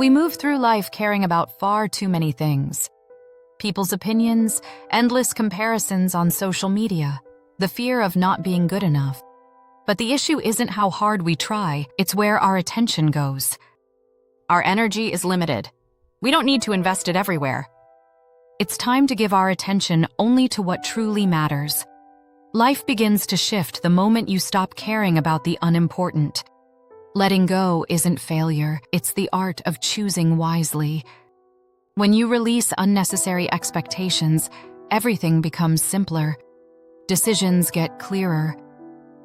We move through life caring about far too many things. People's opinions, endless comparisons on social media, the fear of not being good enough. But the issue isn't how hard we try, it's where our attention goes. Our energy is limited. We don't need to invest it everywhere. It's time to give our attention only to what truly matters. Life begins to shift the moment you stop caring about the unimportant. Letting go isn't failure, it's the art of choosing wisely. When you release unnecessary expectations, everything becomes simpler. Decisions get clearer.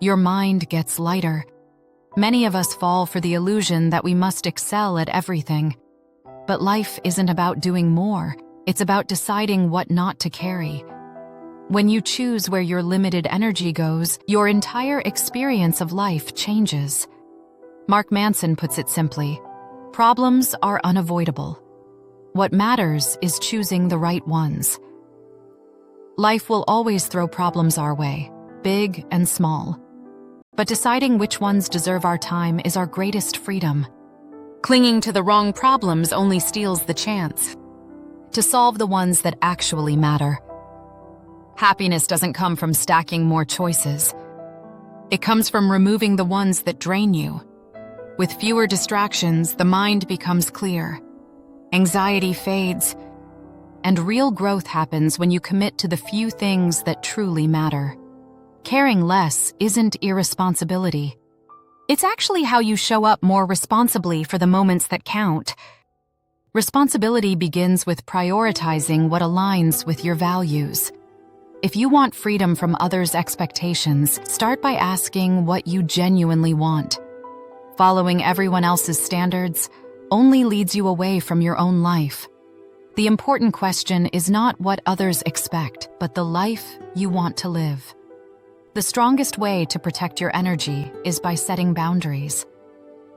Your mind gets lighter. Many of us fall for the illusion that we must excel at everything. But life isn't about doing more, it's about deciding what not to carry. When you choose where your limited energy goes, your entire experience of life changes. Mark Manson puts it simply, problems are unavoidable. What matters is choosing the right ones. Life will always throw problems our way, big and small. But deciding which ones deserve our time is our greatest freedom. Clinging to the wrong problems only steals the chance to solve the ones that actually matter. Happiness doesn't come from stacking more choices. It comes from removing the ones that drain you. With fewer distractions, the mind becomes clear. Anxiety fades, and real growth happens when you commit to the few things that truly matter. Caring less isn't irresponsibility. It's actually how you show up more responsibly for the moments that count. Responsibility begins with prioritizing what aligns with your values. If you want freedom from others' expectations, start by asking what you genuinely want. Following everyone else's standards only leads you away from your own life. The important question is not what others expect, but the life you want to live. The strongest way to protect your energy is by setting boundaries.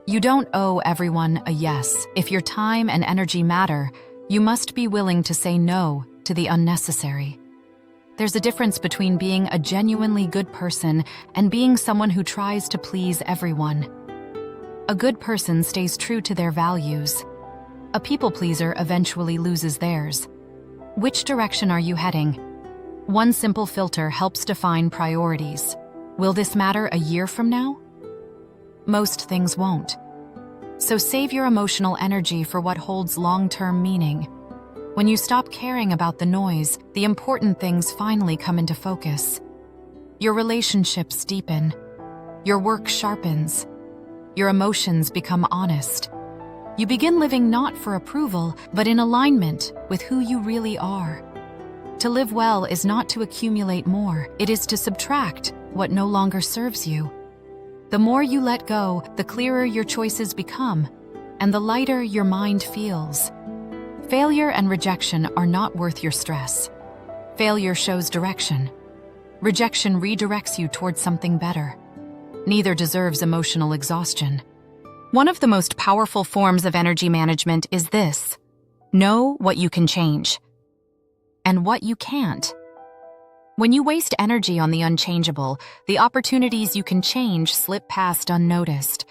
You don't owe everyone a yes. If your time and energy matter, you must be willing to say no to the unnecessary. There's a difference between being a genuinely good person and being someone who tries to please everyone. A good person stays true to their values. A people pleaser eventually loses theirs. Which direction are you heading? One simple filter helps define priorities. Will this matter a year from now? Most things won't. So save your emotional energy for what holds long-term meaning. When you stop caring about the noise, the important things finally come into focus. Your relationships deepen. Your work sharpens. Your emotions become honest. You begin living not for approval, but in alignment with who you really are. To live well is not to accumulate more, it is to subtract what no longer serves you. The more you let go, the clearer your choices become, and the lighter your mind feels. Failure and rejection are not worth your stress. Failure shows direction. Rejection redirects you towards something better. Neither deserves emotional exhaustion. One of the most powerful forms of energy management is this: know what you can change and what you can't. When you waste energy on the unchangeable, the opportunities you can change slip past unnoticed.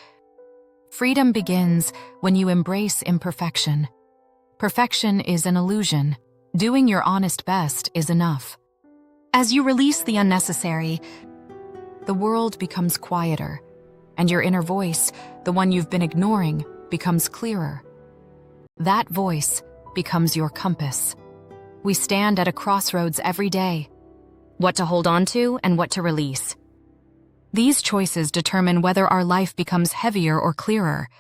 Freedom begins when you embrace imperfection. Perfection is an illusion. Doing your honest best is enough. As you release the unnecessary, the world becomes quieter, and your inner voice, the one you've been ignoring, becomes clearer. That voice becomes your compass. We stand at a crossroads every day. What to hold on to and what to release. These choices determine whether our life becomes heavier or clearer.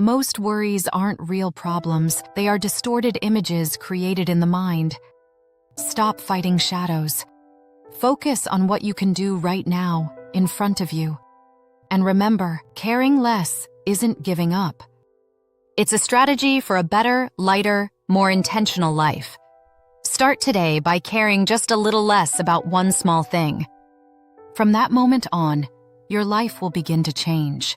Most worries aren't real problems, they are distorted images created in the mind. Stop fighting shadows. Focus on what you can do right now, in front of you. And remember, caring less isn't giving up. It's a strategy for a better, lighter, more intentional life. Start today by caring just a little less about one small thing. From that moment on, your life will begin to change.